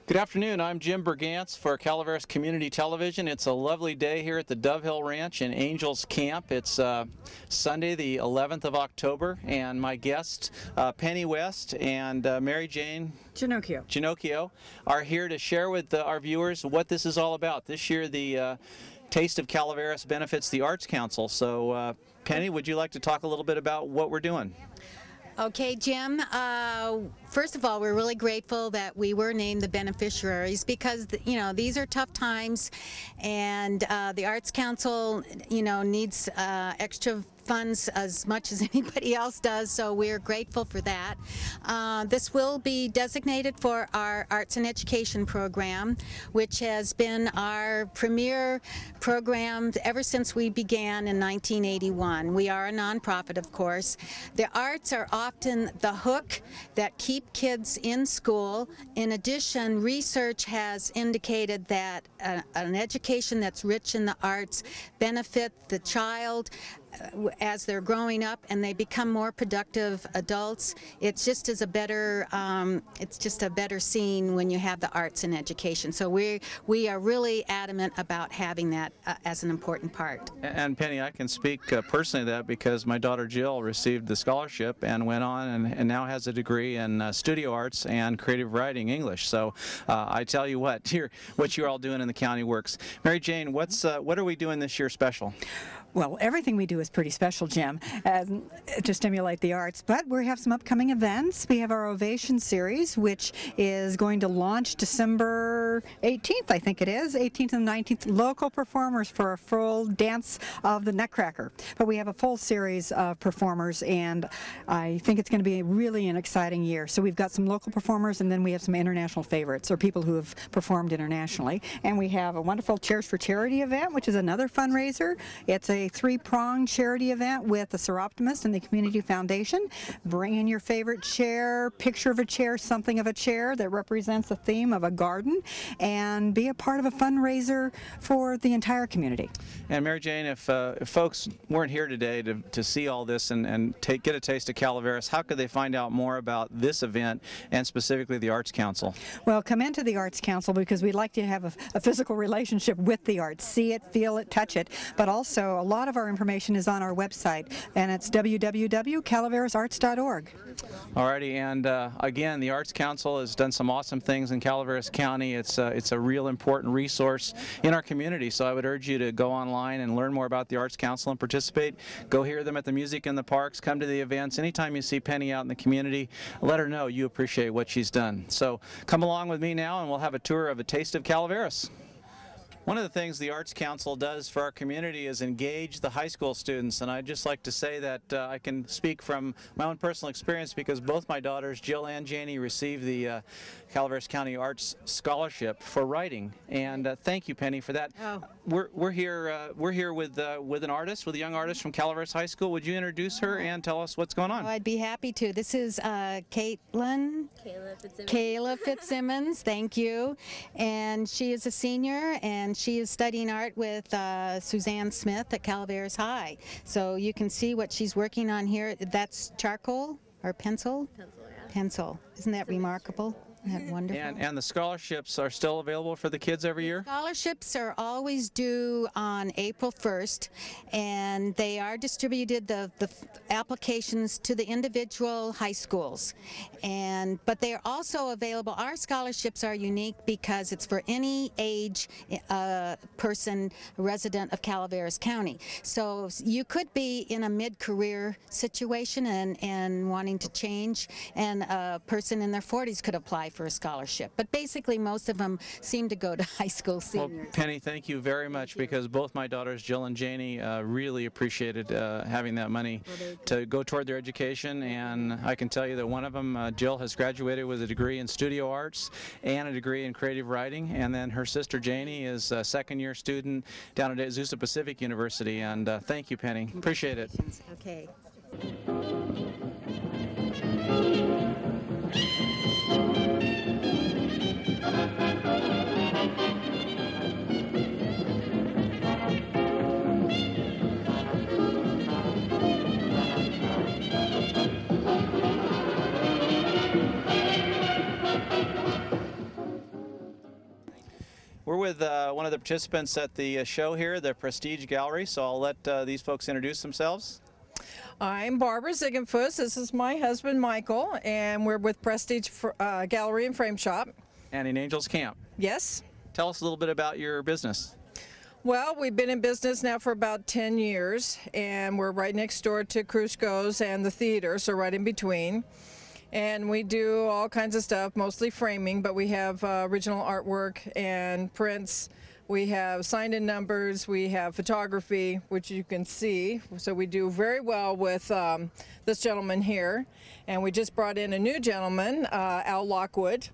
Good afternoon. I'm Jim Bergantz for Calaveras Community Television. It's a lovely day here at the Dove Hill Ranch in Angels Camp. It's Sunday, the 11th of October, and my guests, Penny West and Mary Jane Ginocchio, are here to share with our viewers what this is all about. This year, the Taste of Calaveras benefits the Arts Council. So, Penny, would you like to talk a little bit about what we're doing? Okay, Jim. First of all, we're really grateful that we were named the beneficiaries because, these are tough times, and the Arts Council, needs extra funds as much as anybody else does, so we're grateful for that. This will be designated for our Arts and Education program, which has been our premier program ever since we began in 1981. We are a nonprofit, of course. The arts are often the hook that keep kids in school. In addition, research has indicated that an education that's rich in the arts benefit the child as they're growing up and they become more productive adults. It's just a better scene when you have the arts and education. So we are really adamant about having that as an important part. And Penny, I can speak personally to that because my daughter Jill received the scholarship and went on and now has a degree in studio arts and creative writing English. So I tell you what you're all doing in the county works. Mary Jane, what are we doing this year special? Well, everything we do is pretty special, Jim, to stimulate the arts. But we have some upcoming events. We have our Ovation series, which is going to launch December 18th, I think it is, 18th and 19th. Local performers for a full dance of the Nutcracker. But we have a full series of performers, and I think it's going to be really an exciting year. So we've got some local performers, and then we have some international favorites, or people who have performed internationally. And we have a wonderful Chairs for Charity event, which is another fundraiser. It's a three-pronged charity event with the Seroptimist and the Community Foundation. Bring in your favorite chair, picture of a chair, something of a chair that represents the theme of a garden, and be a part of a fundraiser for the entire community. And Mary Jane, if folks weren't here today to see all this and get a taste of Calaveras, how could they find out more about this event and specifically the Arts Council? Well, come into the Arts Council because we'd like to have a physical relationship with the arts, see it, feel it, touch it, but also a lot of our information is on our website, and it's www.calaverasarts.org. Alrighty, and again, the Arts Council has done some awesome things in Calaveras County. It's a real important resource in our community, so I would urge you to go online and learn more about the Arts Council and participate. Go hear them at the music in the parks, come to the events. Anytime you see Penny out in the community, let her know you appreciate what she's done. So come along with me now and we'll have a tour of a taste of Calaveras. One of the things the Arts Council does for our community is engage the high school students, and I'd just like to say that I can speak from my own personal experience because both my daughters, Jill and Janie, received the Calaveras County Arts Scholarship for writing, and thank you, Penny, for that. Oh. We're here with an artist, with a young artist from Calaveras High School. Would you introduce her and tell us what's going on? Oh, I'd be happy to. This is Kayla Fitzsimmons, thank you, and she is a senior, and she is studying art with Suzanne Smith at Calaveras High. So you can see what she's working on here. That's charcoal or pencil? Pencil, yeah. Pencil. Isn't that remarkable? Isn't that wonderful? And the scholarships are still available for the kids every year? Scholarships are always due on April 1st, and they are distributed, the applications, to the individual high schools. But they are also available. Our scholarships are unique because it's for any age person resident of Calaveras County. So you could be in a mid-career situation and wanting to change, and a person in their 40s could apply for a scholarship. But basically most of them seem to go to high school seniors. Well, Penny, thank you very much because both my daughters, Jill and Janie, really appreciated having that money to go toward their education, and I can tell you that one of them, Jill, has graduated with a degree in studio arts and a degree in creative writing, and then her sister Janie is a second-year student down at Azusa Pacific University, and thank you, Penny. Appreciate it. Okay. We're with one of the participants at the show here, the Prestige Gallery, so I'll let these folks introduce themselves. I'm Barbara Ziegenfuss. This is my husband, Michael, and we're with Prestige Gallery and Frame Shop. And in Angels Camp. Yes. Tell us a little bit about your business. Well, we've been in business now for about 10 years, and we're right next door to Krusko's and the theater, so right in between. And we do all kinds of stuff, mostly framing, but we have original artwork and prints. We have signed-in numbers. We have photography, which you can see. So we do very well with this gentleman here. And we just brought in a new gentleman, Al Lockwood,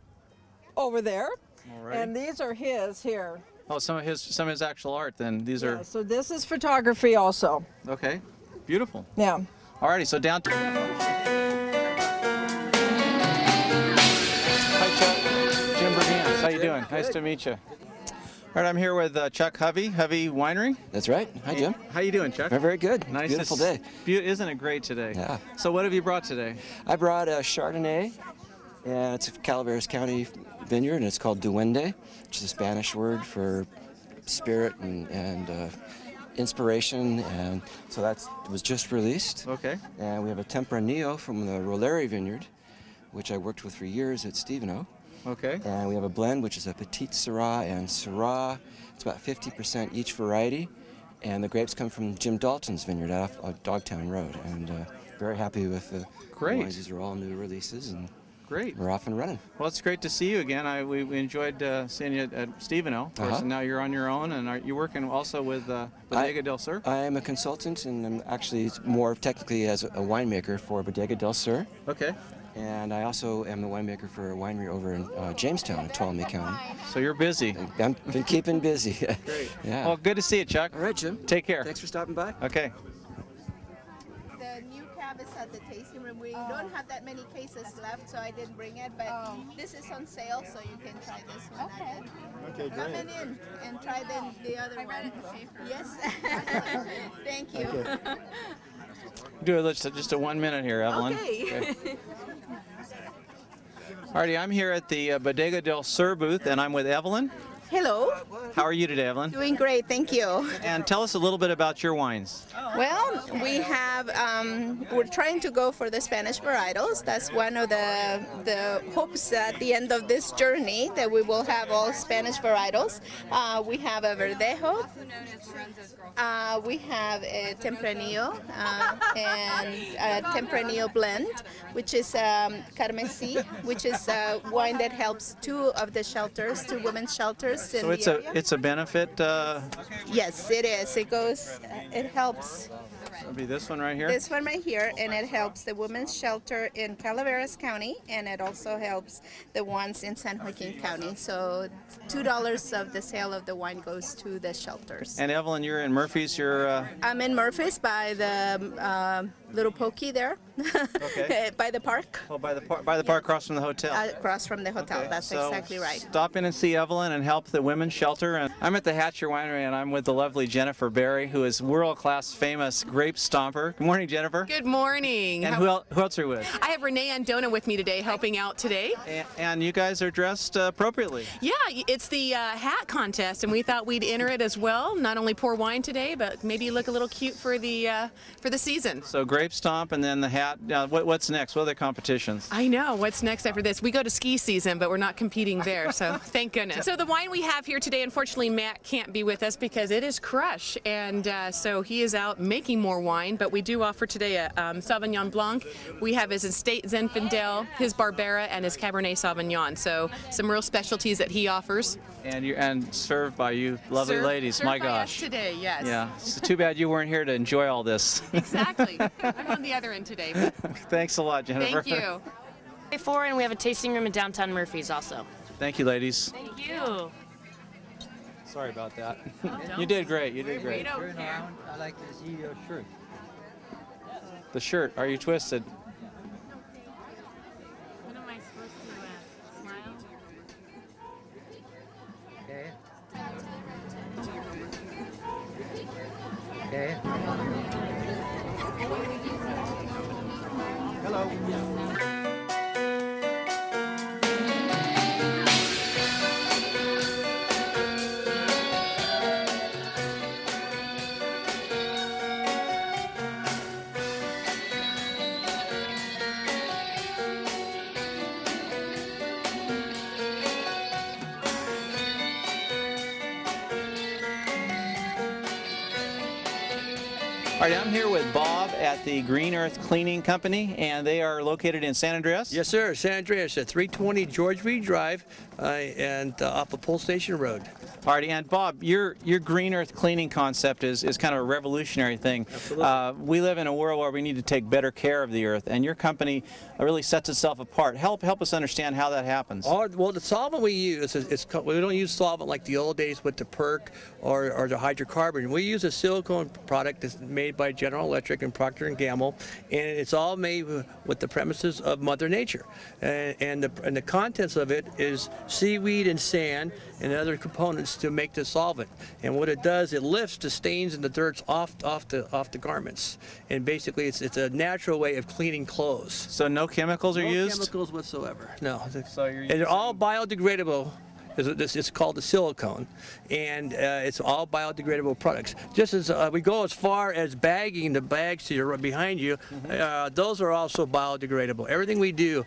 over there. All right. And these are his here. Oh, some of his actual art then. These Yeah, are... so this is photography also. Okay. Beautiful. Yeah. Alrighty, so down to... Hi, Chuck. Jim Bergans. How you doing? Nice to meet you. All right, I'm here with Chuck Hovey Winery. That's right. Hi, Jim. How you doing, Chuck? Very, very good. Nice. Beautiful day. Isn't it great today? Yeah. So what have you brought today? I brought a Chardonnay, and it's a Calaveras County vineyard, and it's called Duende, which is a Spanish word for spirit and inspiration, and so that was just released. Okay. And we have a Tempranillo from the Roleri vineyard, which I worked with for years at Steveno. Okay. And we have a blend, which is a Petite Syrah and Syrah. It's about 50% each variety. And the grapes come from Jim Dalton's vineyard off Dogtown Road. And very happy with the Great. wines. These are all new releases, and Great. we're off and running. Well, it's great to see you again. We enjoyed seeing you at Steveno. Of course, and now you're on your own, and you're working also with Bodega del Sur? I am a consultant, and I'm actually more technically as a winemaker for Bodega del Sur. Okay. And I also am the winemaker for a winery over in Jamestown in Tuolumne County. So you're busy. I've been keeping busy. Great. Yeah. Well, good to see you, Chuck. All right, Jim. Take care. Thanks for stopping by. Okay. The new cab is at the tasting room. We don't have that many cases left, so I didn't bring it. But this is on sale, so you can try this one. Okay, great. Come in and try the other one. Yes. Thank you. Okay. Do it just a 1 minute here, Evelyn. Okay. Alrighty, I'm here at the Bodega del Sur booth, and I'm with Evelyn. Hello. How are you today, Evelyn? Doing great, thank you. And tell us a little bit about your wines. Well, we have, we're trying to go for the Spanish varietals. That's one of the hopes at the end of this journey, that we will have all Spanish varietals. We have a Verdejo, we have a Tempranillo, and a Tempranillo blend, which is Carmesí, which is a wine that helps two women's shelters. So it's a benefit. Yes, it is. It helps. It'll be this one right here. This one right here, and it helps the women's shelter in Calaveras County, and it also helps the ones in San Joaquin County. So $2 of the sale of the wine goes to the shelters. And Evelyn, you're in Murphy's. I'm in Murphy's by the Little Pokey there, Okay. by the park. Oh, by the park across from the hotel. Across from the hotel. Okay, That's so exactly right. Stop in and see Evelyn and help the women's shelter. And I'm at the Hatcher Winery, and I'm with the lovely Jennifer Berry, who is world-class famous grape stomper. Good morning, Jennifer. Good morning. And who else are you with? I have Renee Andona with me today, helping out today. And you guys are dressed appropriately. Yeah, it's the hat contest, and we thought we'd enter it as well. Not only pour wine today, but maybe look a little cute for the season. So grape stomp, and then the hat. What's next? What other competitions? I know. What's next after this? We go to ski season, but we're not competing there, so thank goodness. So the wine we have here today, unfortunately, Matt can't be with us because it is crush, and so he is out making more wine, but we do offer today a Sauvignon Blanc. We have his Estate Zinfandel, his Barbera, and his Cabernet Sauvignon, so some real specialties that he offers. And served by you lovely ladies. Served My by us gosh. today, yes. Yeah, it's too bad you weren't here to enjoy all this. Exactly. I'm on the other end today. But Thanks a lot, Jennifer. thank you. And we have a tasting room in downtown Murphy's also. Thank you, ladies. Thank you. Sorry about that. You did great. You did We great. don't care. I'd like to see your shirt. The shirt. Are you twisted? What am I supposed to smile? Okay. Hello. All right, I'm here with Bob at the Green Earth Cleaning Company, and they are located in San Andreas? Yes, sir. San Andreas at 320 George Reed Drive and off of Pole Station Road. All right, and Bob, your Green Earth Cleaning concept is kind of a revolutionary thing. Absolutely. We live in a world where we need to take better care of the earth, and your company really sets itself apart. Help us understand how that happens. Well, the solvent we use, we don't use solvent like the old days with the perc or the hydrocarbon. We use a silicone product that's made by General Electric and Procter & Gamble, and it's all made with the premises of Mother Nature. And the contents of it is seaweed and sand and other components to make the solvent. And what it does, it lifts the stains and the dirts off the garments. And basically, it's a natural way of cleaning clothes. So no chemicals are used? No chemicals whatsoever. No. So you're And they're all biodegradable. It's called the silicone, and it's all biodegradable products. Just as we go as far as bagging the bags behind you, those are also biodegradable. Everything we do,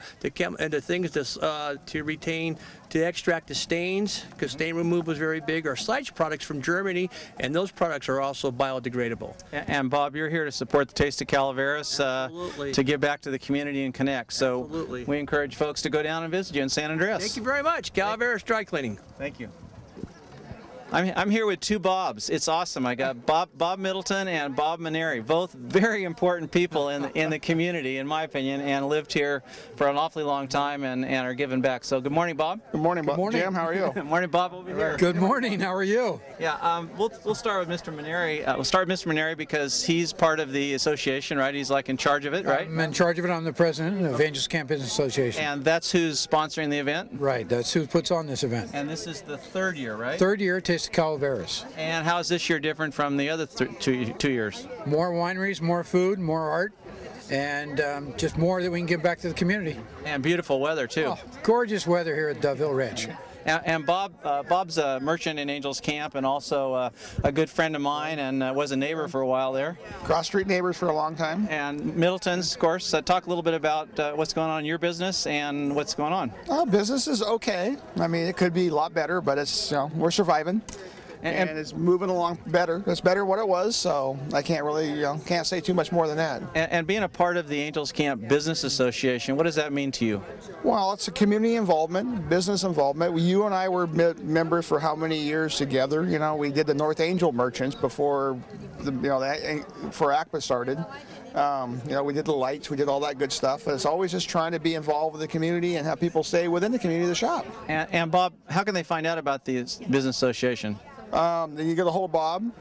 and the things to retain, to extract the stains, because stain removal is very big, are Seitz products from Germany, and those products are also biodegradable. And Bob, you're here to support the Taste of Calaveras, to give back to the community and connect. So Absolutely. We encourage folks to go down and visit you in San Andreas. Thank you very much. Calaveras Dry Cleaning. Thank you. I'm here with two Bobs. It's awesome. I got Bob Middleton and Bob Maneri, both very important people in the community, in my opinion, and lived here for an awfully long time and are giving back. So good morning, Bob. Good morning, Bob. Good morning. Jim, how are you? Good morning, Bob, over here. Good morning. How are you? Yeah, we'll start with Mr. Maneri. We'll start with Mr. Maneri because he's part of the association, right? He's like in charge of it, right? I'm in charge of it. I'm the president of Angels Camp Business Association. And that's who's sponsoring the event? Right. That's who puts on this event. And this is the third year, right? Third year, Taste of Calaveras. And how is this year different from the other two years? More wineries, more food, more art, and just more that we can give back to the community. And beautiful weather, too. Oh, gorgeous weather here at Doveville Ranch. And Bob's a merchant in Angels Camp and also a good friend of mine and was a neighbor for a while there. Cross-street neighbors for a long time. And Middleton's, of course. Talk a little bit about what's going on in your business and what's going on. Business is okay. I mean, it could be a lot better, but it's, we're surviving. And it's moving along better. It's better what it was, so I can't really, can't say too much more than that. And being a part of the Angels Camp Business Association, what does that mean to you? Well, it's a community involvement, business involvement. You and I were members for how many years together? We did the North Angel Merchants before, before ACPA started. We did the lights, we did all that good stuff. But it's always just trying to be involved with the community and have people stay within the community of the shop. And Bob, how can they find out about the Business Association? Then you get a hold of Bob.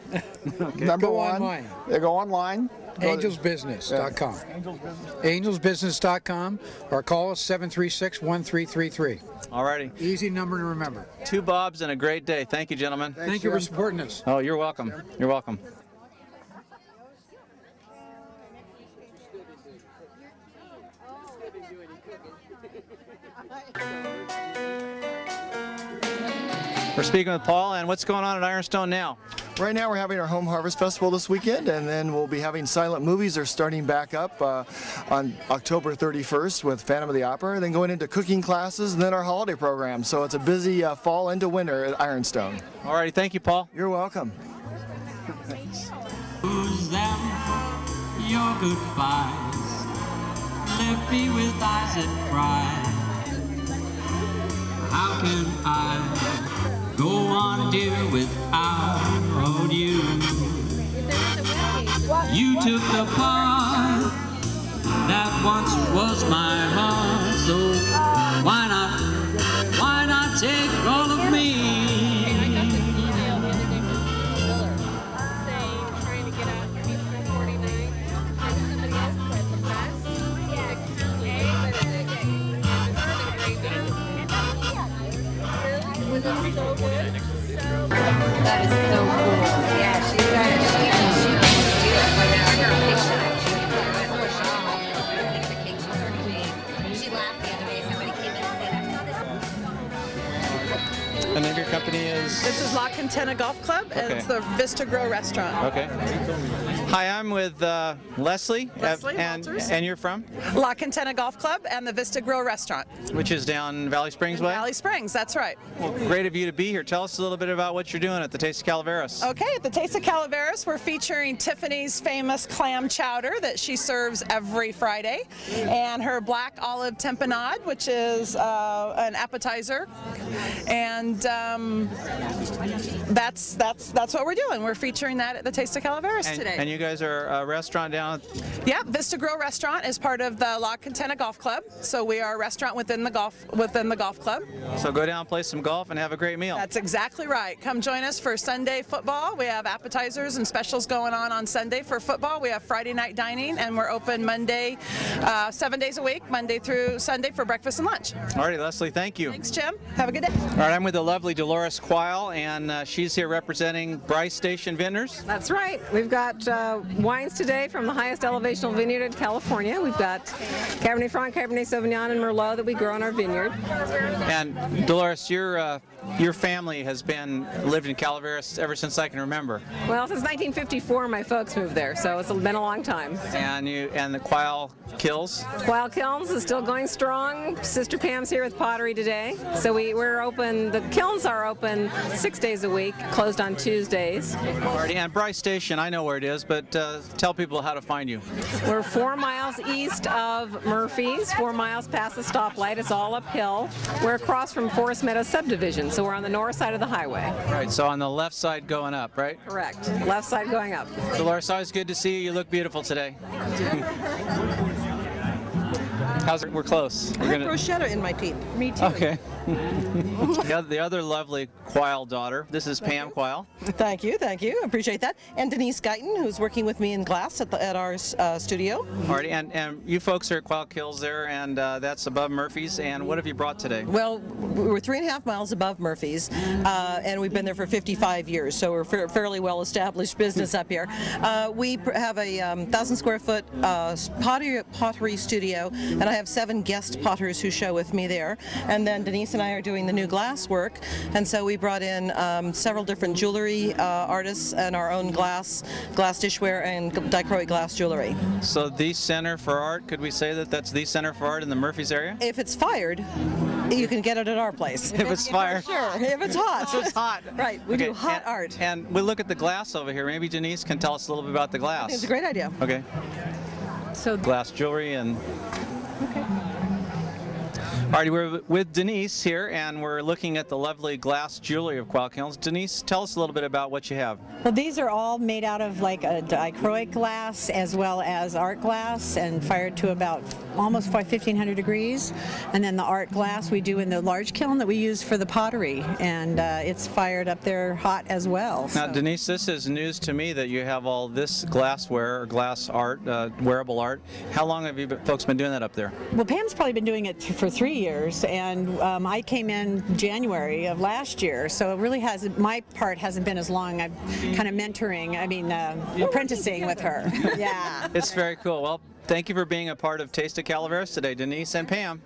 Okay. Number go one. Online. They go online. Angelsbusiness.com. Angelsbusiness.com or call us 736-1333. All righty. Easy number to remember. Two Bobs and a great day. Thank you, gentlemen. Thank you for supporting us. Oh, you're welcome. You're welcome. We're speaking with Paul, and what's going on at Ironstone now? Right now we're having our Home Harvest Festival this weekend, and then we'll be having silent movies are starting back up on October 31st with Phantom of the Opera, then going into cooking classes, and then our holiday program. So it's a busy fall into winter at Ironstone. All righty, thank you, Paul. You're welcome. Lose them, your goodbyes left me with eyes that cry. How can I go on, dear, without you? You took the part that once was my heart, so why not take all of me? That is so cool. Yeah, she can do it. She laughed the other day. Somebody came in and said, I saw this. The name of your company is? This is Lock Quintana Golf Club, and it's the Vista Grill restaurant. Okay. Hi, I'm with Leslie. Leslie Walters. And you're from? La Quintana Golf Club and the Vista Grill restaurant. Which is down Valley Springs way? Valley Springs, that's right. Well, great of you to be here. Tell us a little bit about what you're doing at the Taste of Calaveras. Okay, at the Taste of Calaveras, we're featuring Tiffany's famous clam chowder that she serves every Friday, and her black olive tamponade, which is an appetizer, and that's what we're doing. We're featuring that at the Taste of Calaveras today. And you guys are a restaurant down? Yeah, Vista Grill Restaurant is part of the La Quintana Golf Club, so we are a restaurant within the golf club. So go down, play some golf, and have a great meal. That's exactly right. Come join us for Sunday football. We have appetizers and specials going on Sunday for football. We have Friday night dining, and we're open Monday, 7 days a week, Monday through Sunday for breakfast and lunch. All righty, Leslie, thank you. Thanks, Jim. Have a good day. All right, I'm with the lovely Dolores Quile, and she's here representing Bryce Station Vineyards. That's right. We've got wines today from the highest elevational vineyard in California. We've got Cabernet Franc, Cabernet Sauvignon, and Merlot that we grow in our vineyard. And Dolores, your family has lived in Calaveras ever since I can remember. Well, since 1954, my folks moved there, so it's been a long time. And the Quile Kills? Quile Kilns is still going strong. Sister Pam's here with pottery today. So we're open, the kilns are open 6 days a week, closed on Tuesdays. And Bryce Station, I know where it is, but tell people how to find you. We're 4 miles east of Murphy's, 4 miles past the stoplight. It's all uphill. We're across from Forest Meadows subdivision, so we're on the north side of the highway. Right, so on the left side going up, right? Correct. Left side going up. Dolores, always good to see you. You look beautiful today. How's it? We're close. I have bruschetta in my teeth. Me too. Okay. The other lovely Quile daughter. This is Pam Quile. Thank you. Appreciate that. And Denise Guyton, who's working with me in glass at our studio. Alrighty, and you folks are at Quile Kills there, and that's above Murphy's. And what have you brought today? Well, we're 3.5 miles above Murphy's, and we've been there for 55 years, so we're fairly well-established business up here. We have a 1,000 square foot pottery studio, and I have 7 guest potters who show with me there. And then Denise and I are doing the new glass work, and so we brought in several different jewelry artists and our own glass dishware and dichroic glass jewelry. So the Center for Art, could we say that that's the Center for Art in the Murphy's area? If it's fired, you can get it at our place. If it's fired? Sure, if it's hot. If it's hot. Right, we do hot art. And we'll look at the glass over here. Maybe Denise can tell us a little bit about the glass. I think it's a great idea. Okay. So glass jewelry and... Okay. Alrighty, we're with Denise here, and we're looking at the lovely glass jewelry of Quile Kilns. Denise, tell us a little bit about what you have. Well, these are all made out of like a dichroic glass as well as art glass, and fired to about almost 1,500 degrees. And then the art glass we do in the large kiln that we use for the pottery, and it's fired up there hot as well. Now, Denise, this is news to me that you have all this glassware or glass art, wearable art. How long have you folks been doing that up there? Well, Pam's probably been doing it for 3 years, and I came in January of last year, so it really hasn't, my part hasn't been as long. I'm kind of apprenticing with her. Yeah. It's very cool. Well, thank you for being a part of Taste of Calaveras today, Denise and Pam.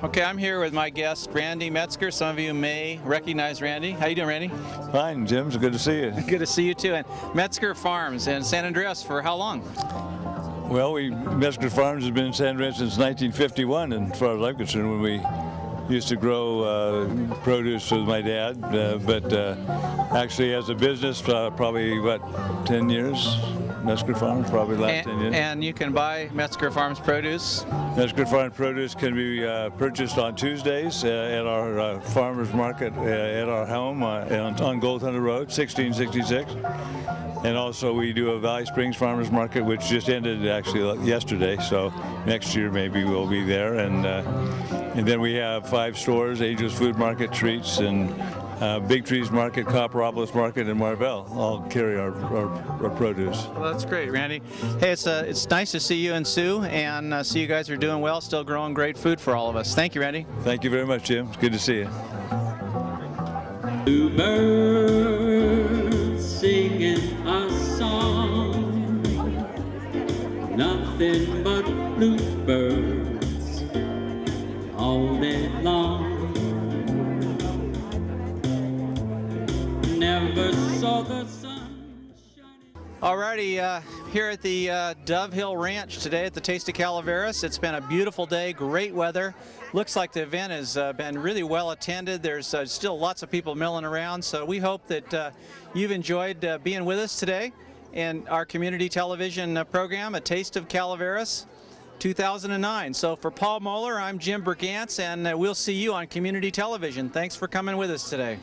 Okay, I'm here with my guest, Randy Metzger. Some of you may recognize Randy. How you doing, Randy? Fine, Jim. It's good to see you. Good to see you, too. And Metzger Farms in San Andreas for how long? Well, Metzger Farms has been in San Andreas since 1951, and as far as I'm concerned, when we used to grow produce with my dad, but actually as a business, probably, 10 years Metzger Farms, probably last 10 years. And you can buy Metzger Farms produce? Metzger Farms produce can be purchased on Tuesdays at our farmers market at our home on Gold Hunter Road, 1666. And also we do a Valley Springs Farmers Market, which just ended actually yesterday, so next year maybe we'll be there. And then we have 5 stores: Angel's Food Market, Treats, and Big Trees Market, Copperopolis Market, and Marvell all carry our produce. Well, that's great, Randy. Hey, it's nice to see you and Sue, and see you guys are doing well, still growing great food for all of us. Thank you, Randy. Thank you very much, Jim. It's good to see you. Bluebirds singing a song, nothing but bluebirds all day long. Never saw the sun shining. Alrighty, here at the Dove Hill Ranch today at the Taste of Calaveras. It's been a beautiful day, great weather. Looks like the event has been really well attended. There's still lots of people milling around, so we hope that you've enjoyed being with us today in our community television program, A Taste of Calaveras 2009. So for Paul Moeller, I'm Jim Bergantz, and we'll see you on community television. Thanks for coming with us today.